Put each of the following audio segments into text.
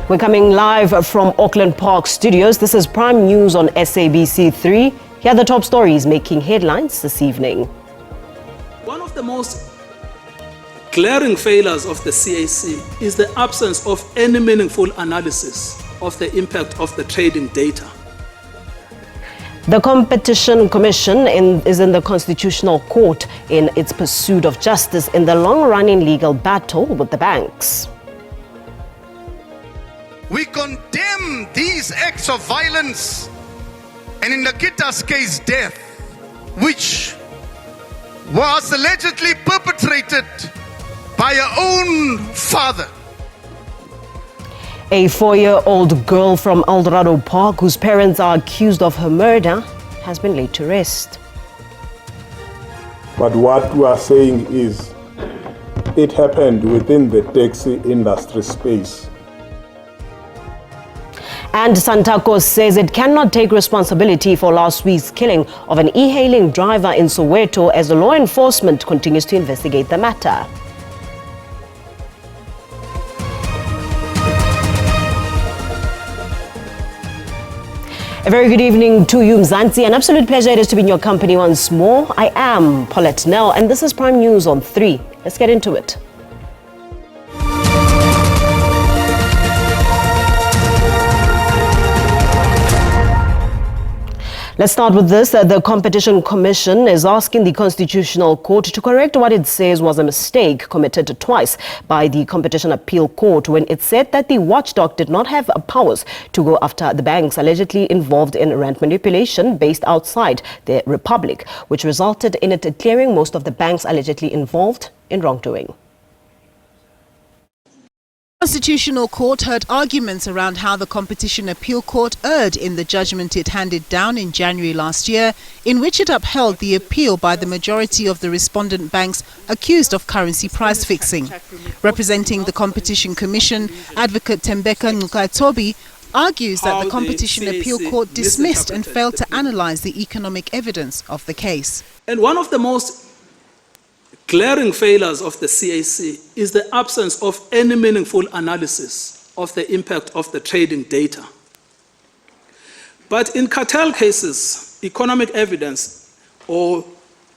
We're coming live from Auckland Park Studios. This is Prime News on SABC 3. Here are the top stories making headlines this evening. One of the most glaring failures of the CAC is the absence of any meaningful analysis of the impact of the trading data. The Competition Commission is in the Constitutional Court in its pursuit of justice in the long-running legal battle with the banks. We condemn these acts of violence and in Nikita's case death, which was allegedly perpetrated by her own father. A 4-year-old girl from Eldorado Park whose parents are accused of her murder has been laid to rest. But what we are saying is it happened within the taxi industry space. And Santakos says it cannot take responsibility for last week's killing of an e-hailing driver in Soweto as the law enforcement continues to investigate the matter. A very good evening to you, Mzansi. An absolute pleasure it is to be in your company once more. I am Paulette Nell, and this is Prime News on 3. Let's get into it. Let's start with this. The Competition Commission is asking the Constitutional Court to correct what it says was a mistake committed twice by the Competition Appeal Court when it said that the watchdog did not have powers to go after the banks allegedly involved in rand manipulation based outside the Republic, which resulted in it clearing most of the banks allegedly involved in wrongdoing. The Constitutional Court heard arguments around how the Competition Appeal Court erred in the judgment it handed down in January last year, in which it upheld the appeal by the majority of the respondent banks accused of currency price fixing. Representing the Competition Commission, Advocate Tembeka Nqukatobi argues that the Competition Appeal Court dismissed and failed to analyze the economic evidence of the case. And one of the most glaring failures of the CAC is the absence of any meaningful analysis of the impact of the trading data. But in cartel cases, economic evidence or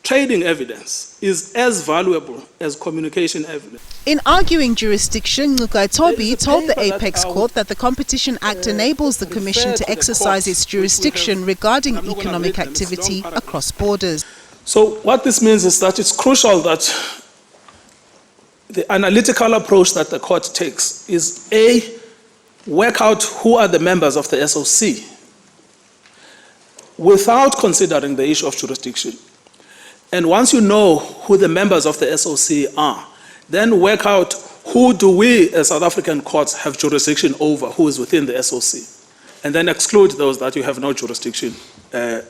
trading evidence is as valuable as communication evidence. In arguing jurisdiction, Nqukatobi told the Apex Court that the Competition Act enables the Commission to exercise its jurisdiction regarding economic activity across borders. So what this means is that it's crucial that the analytical approach that the court takes is A, work out who are the members of the SOC without considering the issue of jurisdiction. And once you know who the members of the SOC are, then work out who do we as South African courts have jurisdiction over, who is within the SOC, and then exclude those that you have no jurisdiction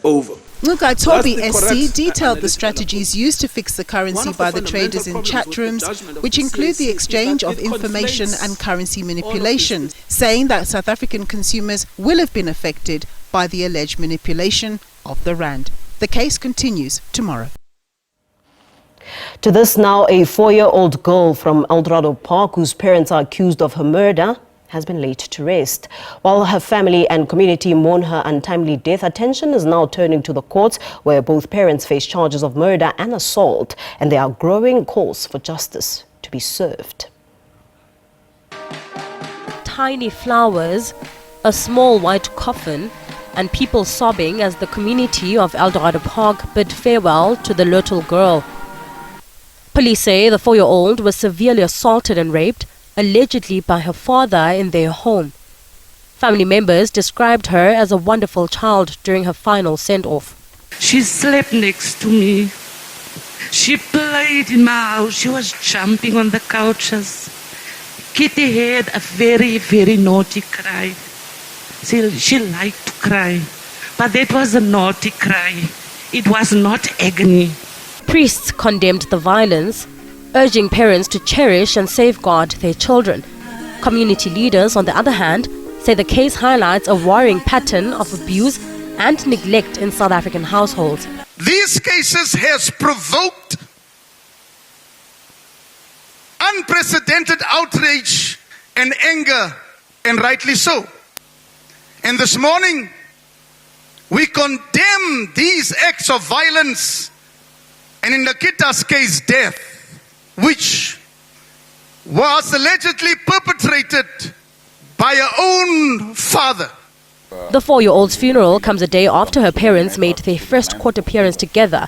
over. Nqukatobi SC detailed the strategies used to fix the currency by the traders in chat rooms, which include the exchange of information and currency manipulation, saying that South African consumers will have been affected by the alleged manipulation of the rand. The case continues tomorrow. To this now, a 4-year-old girl from Eldorado Park whose parents are accused of her murder has been laid to rest. While her family and community mourn her untimely death, attention is now turning to the courts where both parents face charges of murder and assault, and there are growing calls for justice to be served. Tiny flowers, a small white coffin, and people sobbing as the community of Eldorado Park bid farewell to the little girl. Police say the 4-year-old was severely assaulted and raped, allegedly by her father in their home. Family members described her as a wonderful child during her final send-off. She slept next to me. She played in my house. She was jumping on the couches. Kitty had a very, very naughty cry. She liked to cry, but that was a naughty cry. It was not agony. Priests condemned the violence, urging parents to cherish and safeguard their children. Community leaders, on the other hand, say the case highlights a worrying pattern of abuse and neglect in South African households. These cases has provoked unprecedented outrage and anger and rightly so. And this morning, we condemn these acts of violence, and in Nikita's case, death, which was allegedly perpetrated by her own father. The 4-year-old's funeral comes a day after her parents made their first court appearance together.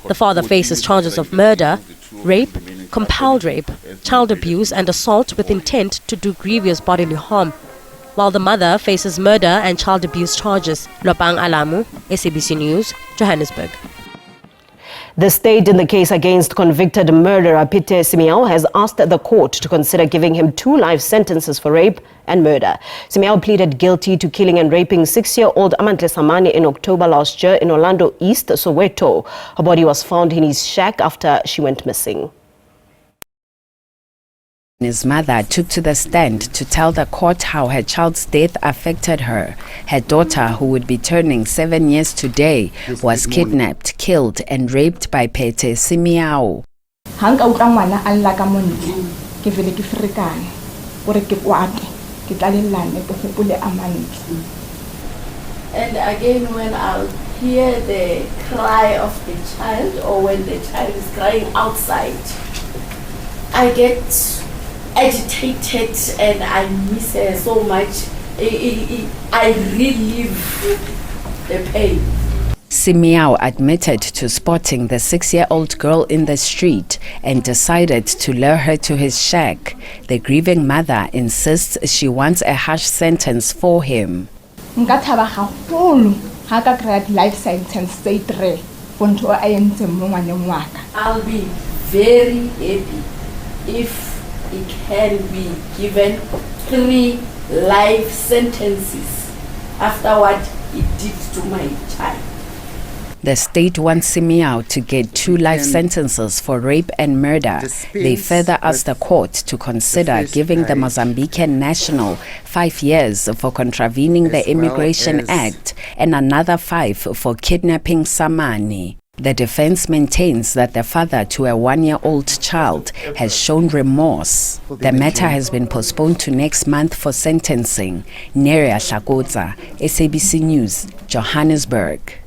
The father faces charges of murder, rape, compelled rape, child abuse and assault with intent to do grievous bodily harm, while the mother faces murder and child abuse charges. Lopang Alamu, SABC News, Johannesburg. The state in the case against convicted murderer Pete Simiao has asked the court to consider giving him 2 life sentences for rape and murder. Simiao pleaded guilty to killing and raping 6-year-old Amantle Samani in October last year in Orlando East, Soweto. Her body was found in his shack after she went missing. His mother took to the stand to tell the court how her child's death affected her. Her daughter, who would be turning 7 years today, was kidnapped, killed and raped by Pete Simiao. And again, when I hear the cry of the child, or when the child is crying outside, I get agitated and I miss her so much. I relive the pain. Simiao admitted to spotting the 6-year-old girl in the street and decided to lure her to his shack. The grieving mother insists she wants a harsh sentence for him. Life sentence I'll be very happy if he can be given 3 life sentences after what he did to my child. The state wants Simiao to get 2 life sentences for rape and murder. They further asked the court to consider giving the Mozambican national 5 years for contravening the Immigration Act and another 5 for kidnapping Samani. The defense maintains that the father to a 1-year-old child has shown remorse. The matter has been postponed to next month for sentencing. Nerea Shakotza, SABC News, Johannesburg.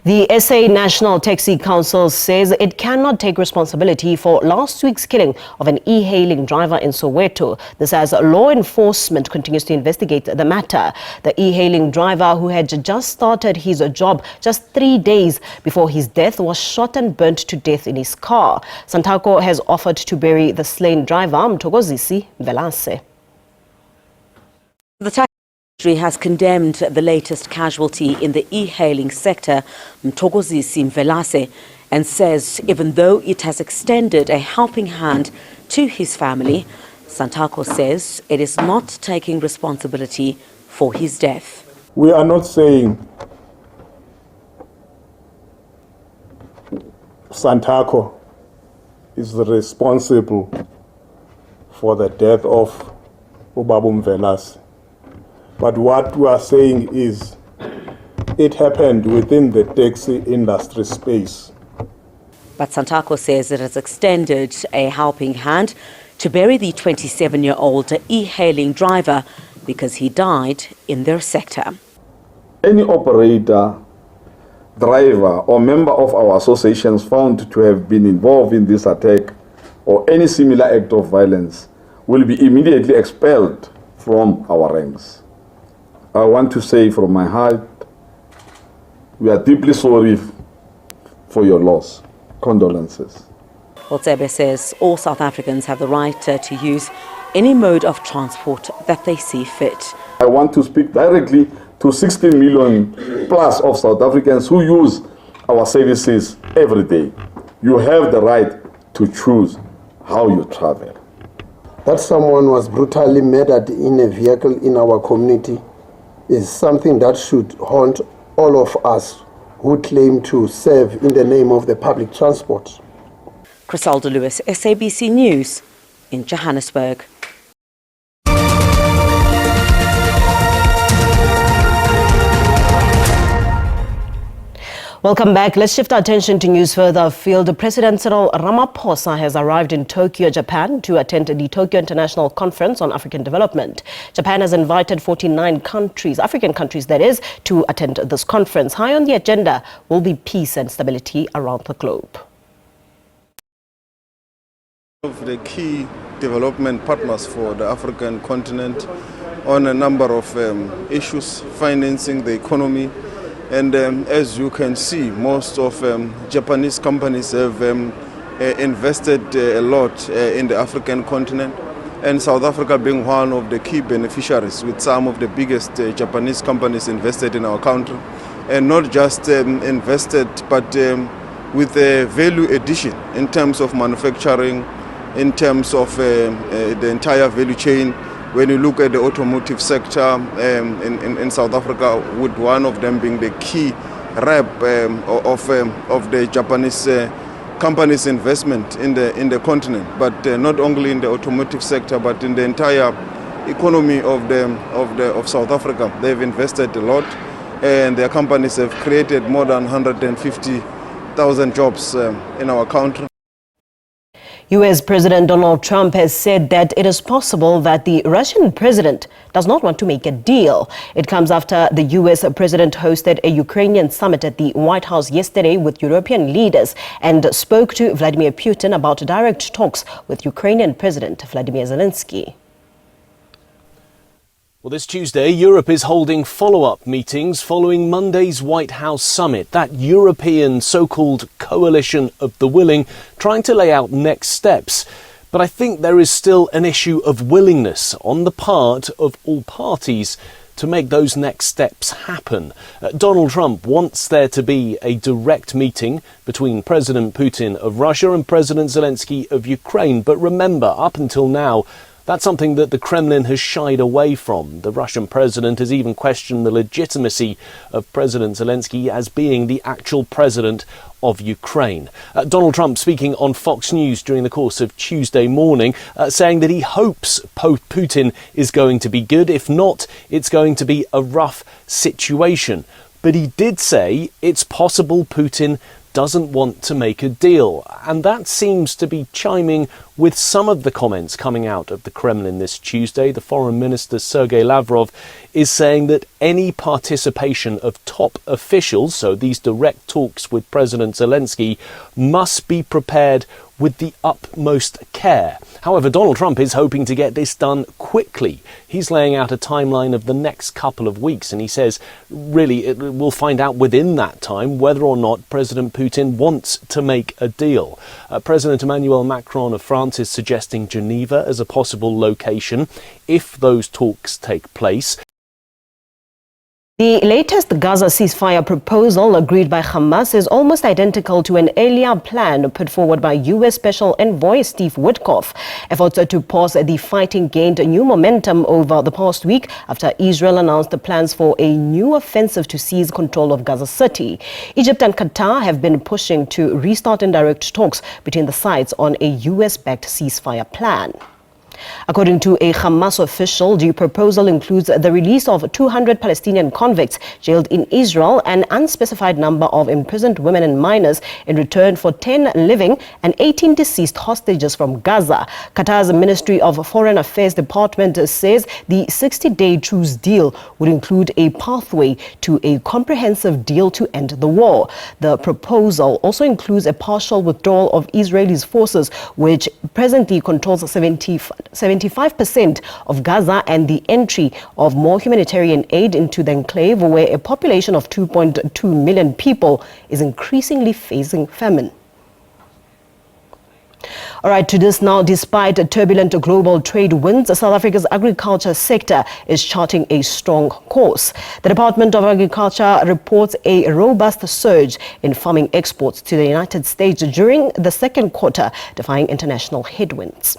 The SA National Taxi Council says it cannot take responsibility for last week's killing of an e-hailing driver in Soweto. This as law enforcement continues to investigate the matter. The e-hailing driver, who had just started his job just 3 days before his death, was shot and burnt to death in his car. Santako has offered to bury the slain driver, Mtogozisi Velase. The taxi industry has condemned the latest casualty in the e-hailing sector, Mtogozisi Velase, and says even though it has extended a helping hand to his family, Santako says it is not taking responsibility for his death. We are not saying Santako is responsible for the death of Ubabum Velase. But what we are saying is it happened within the taxi industry space. But Santako says it has extended a helping hand to bury the 27-year-old e-hailing driver because he died in their sector. Any operator, driver or member of our associations found to have been involved in this attack or any similar act of violence will be immediately expelled from our ranks. I want to say from my heart, we are deeply sorry for your loss. Condolences. Tsebe says all South Africans have the right to use any mode of transport that they see fit. I want to speak directly to 16 million plus of South Africans who use our services every day. You have the right to choose how you travel. That someone was brutally murdered in a vehicle in our community is something that should haunt all of us who claim to serve in the name of the public transport. Crisalda Lewis, SABC News in Johannesburg. Welcome back. Let's shift our attention to news further afield. President Cyril Ramaphosa has arrived in Tokyo, Japan to attend the Tokyo International Conference on African Development. Japan has invited 49 countries, African countries that is, to attend this conference. High on the agenda will be peace and stability around the globe. Of the key development partners for the African continent on a number of issues, financing the economy. And as you can see, most of Japanese companies have invested a lot in the African continent, and South Africa being one of the key beneficiaries, with some of the biggest Japanese companies invested in our country. And not just invested, but with a value addition in terms of manufacturing, in terms of the entire value chain. When you look at the automotive sector in South Africa, with one of them being the key rep of the Japanese companies' investment in the continent, but not only in the automotive sector, but in the entire economy of South Africa. They've invested a lot, and their companies have created more than 150,000 jobs in our country. U.S. President Donald Trump has said that it is possible that the Russian president does not want to make a deal. It comes after the U.S. president hosted a Ukrainian summit at the White House yesterday with European leaders and spoke to Vladimir Putin about direct talks with Ukrainian President Vladimir Zelensky. Well, this Tuesday, Europe is holding follow-up meetings following Monday's White House summit, that European so-called coalition of the willing, trying to lay out next steps. But I think there is still an issue of willingness on the part of all parties to make those next steps happen. Donald Trump wants there to be a direct meeting between President Putin of Russia and President Zelensky of Ukraine. But remember, up until now, that's something that the Kremlin has shied away from. The Russian president has even questioned the legitimacy of President Zelensky as being the actual president of Ukraine. Donald Trump speaking on Fox News during the course of Tuesday morning, saying that he hopes Putin is going to be good. If not, it's going to be a rough situation. But he did say it's possible Putin doesn't want to make a deal. And that seems to be chiming with some of the comments coming out of the Kremlin this Tuesday. The Foreign Minister Sergei Lavrov is saying that any participation of top officials, so these direct talks with President Zelensky, must be prepared with the utmost care. However, Donald Trump is hoping to get this done quickly. He's laying out a timeline of the next couple of weeks, and he says, really, we'll find out within that time whether or not President Putin wants to make a deal. President Emmanuel Macron of France is suggesting Geneva as a possible location if those talks take place. The latest Gaza ceasefire proposal agreed by Hamas is almost identical to an earlier plan put forward by U.S. Special Envoy Steve Witkoff. Efforts to pause the fighting gained new momentum over the past week after Israel announced the plans for a new offensive to seize control of Gaza City. Egypt and Qatar have been pushing to restart indirect talks between the sides on a U.S.-backed ceasefire plan. According to a Hamas official, the proposal includes the release of 200 Palestinian convicts jailed in Israel, an unspecified number of imprisoned women and minors in return for 10 living and 18 deceased hostages from Gaza. Qatar's Ministry of Foreign Affairs Department says the 60-day truce deal would include a pathway to a comprehensive deal to end the war. The proposal also includes a partial withdrawal of Israeli forces, which presently controls 75% of Gaza, and the entry of more humanitarian aid into the enclave, where a population of 2.2 million people is increasingly facing famine. All right, to this now, despite turbulent global trade winds, South Africa's agriculture sector is charting a strong course. The Department of Agriculture reports a robust surge in farming exports to the United States during the second quarter, defying international headwinds.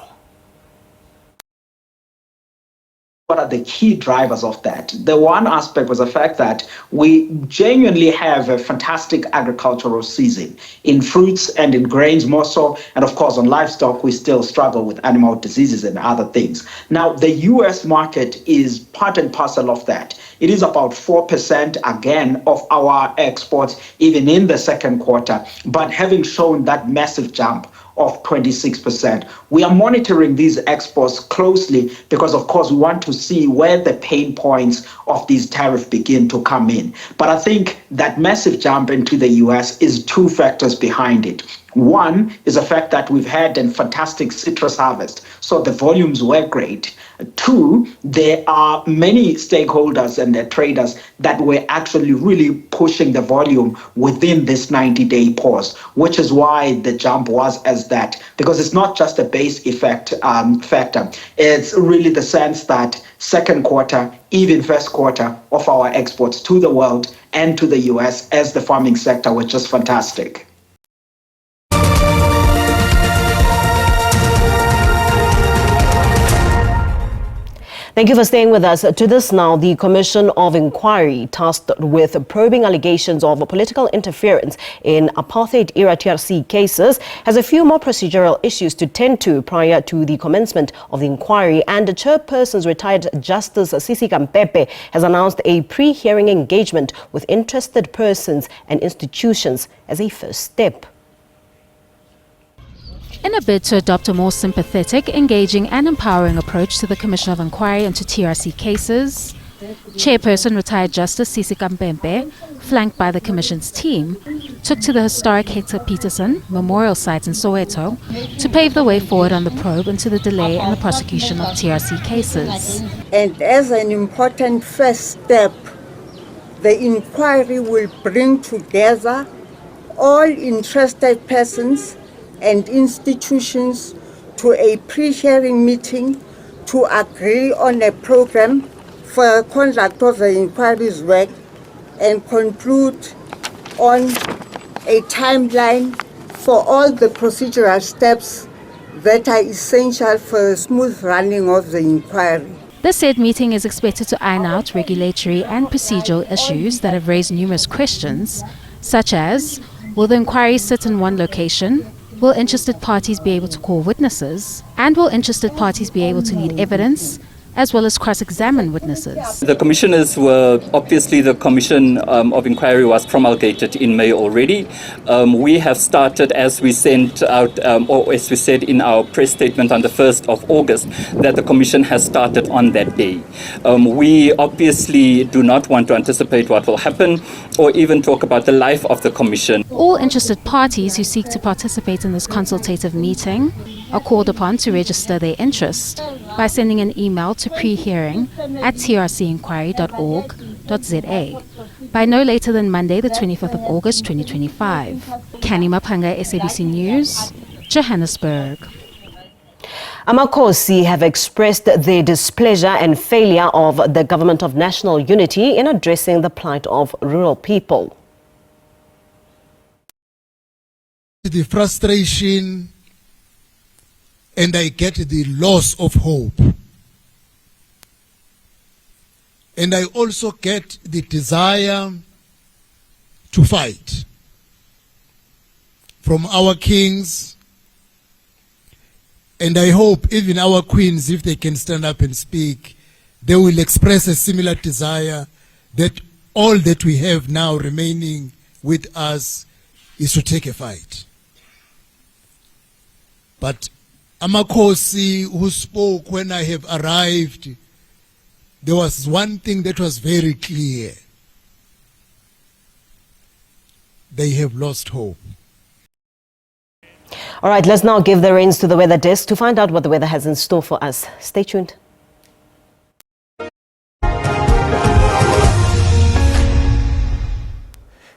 What are the key drivers of that? The one aspect was the fact that we genuinely have a fantastic agricultural season in fruits and in grains more so. And of course, on livestock, we still struggle with animal diseases and other things. Now, the US market is part and parcel of that. It is about 4% again of our exports, even in the second quarter, but having shown that massive jump of 26%. We are monitoring these exports closely because, of course, we want to see where the pain points of these tariffs begin to come in. But I think that massive jump into the US is two factors behind it. One is the fact that we've had a fantastic citrus harvest, so the volumes were great. Two, there are many stakeholders and traders that were actually really pushing the volume within this 90-day pause, which is why the jump was as that, because it's not just a base effect factor. It's really the sense that second quarter, even first quarter of our exports to the world and to the US as the farming sector were just fantastic. Thank you for staying with us. To this now, the Commission of Inquiry tasked with probing allegations of political interference in apartheid-era TRC cases has a few more procedural issues to tend to prior to the commencement of the inquiry, and the chairperson's retired Justice Sisi Kampepe has announced a pre-hearing engagement with interested persons and institutions as a first step. In a bid to adopt a more sympathetic, engaging and empowering approach to the Commission of Inquiry into TRC cases, Chairperson retired Justice Sisi Kampepe, flanked by the Commission's team, took to the historic Hector Peterson Memorial Site in Soweto to pave the way forward on the probe into the delay in the prosecution of TRC cases. And as an important first step, the inquiry will bring together all interested persons and institutions to a pre-hearing meeting to agree on a program for conduct of the inquiry's work and conclude on a timeline for all the procedural steps that are essential for the smooth running of the inquiry. The said meeting is expected to iron out regulatory and procedural issues that have raised numerous questions, such as, will the inquiry sit in one location? Will interested parties be able to call witnesses? And will interested parties be able to lead evidence, as well as cross-examine witnesses? The commissioners were, obviously the Commission of Inquiry was promulgated in May already. We have started, as we sent out, or as we said in our press statement on the 1st of August, that the Commission has started on that day. We obviously do not want to anticipate what will happen or even talk about the life of the Commission. All interested parties who seek to participate in this consultative meeting are called upon to register their interest by sending an email to prehearing@trcinquiry.org.za by no later than Monday, the 25th of August, 2025. Kani Mapanga, SABC News, Johannesburg. Amakosi have expressed their displeasure and failure of the Government of National Unity in addressing the plight of rural people. The frustration and I get the loss of hope. And I also get the desire to fight from our kings, and I hope even our queens, if they can stand up and speak, they will express a similar desire that all that we have now remaining with us is to take a fight. But Amakosi, who spoke when I have arrived, there was one thing that was very clear. They have lost hope. All right, let's now give the reins to the weather desk to find out what the weather has in store for us. Stay tuned.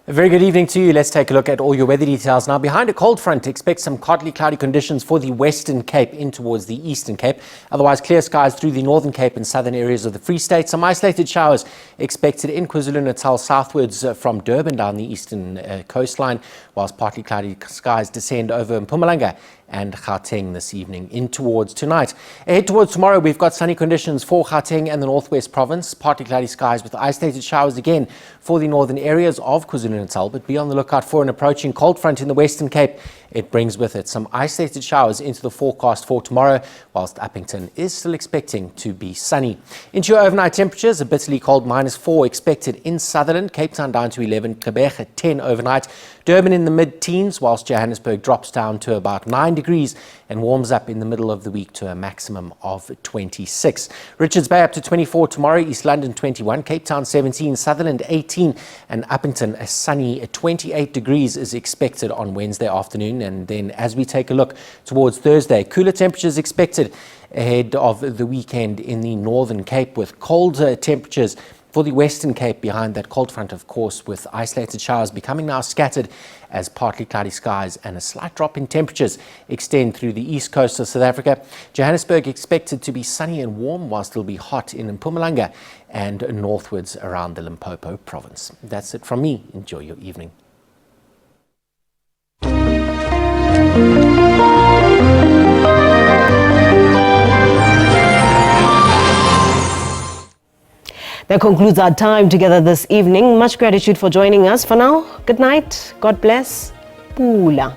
A very good evening to you. Let's take a look at all your weather details. Now, behind a cold front, expect some partly cloudy conditions for the Western Cape in towards the Eastern Cape. Otherwise, clear skies through the Northern Cape and southern areas of the Free State. Some isolated showers expected in KwaZulu-Natal southwards from Durban down the eastern coastline, whilst partly cloudy skies descend over Mpumalanga and Gauteng this evening. In towards tonight. Ahead towards tomorrow, we've got sunny conditions for Gauteng and the Northwest Province. Partly cloudy skies with isolated showers again for the northern areas of KwaZulu-Natal. But be on the lookout for an approaching cold front in the Western Cape. It brings with it some isolated showers into the forecast for tomorrow, whilst Uppington is still expecting to be sunny. Into your overnight temperatures, a bitterly cold -4 expected in Sutherland, Cape Town down to 11, Quebec at 10 overnight, Durban in the mid-teens, whilst Johannesburg drops down to about 9 degrees and warms up in the middle of the week to a maximum of 26. Richards Bay up to 24 tomorrow, East London 21, Cape Town 17, Sutherland 18, and Uppington a sunny 28 degrees is expected on Wednesday afternoon. And then as we take a look towards Thursday, cooler temperatures expected ahead of the weekend in the Northern Cape, with colder temperatures for the Western Cape behind that cold front, of course, with isolated showers becoming now scattered as partly cloudy skies and a slight drop in temperatures extend through the east coast of South Africa. Johannesburg expected to be sunny and warm, whilst it'll be hot in Mpumalanga and northwards around the Limpopo province. That's it from me. Enjoy your evening. That concludes our time together this evening. Much gratitude for joining us. For now, good night. God bless. Pula.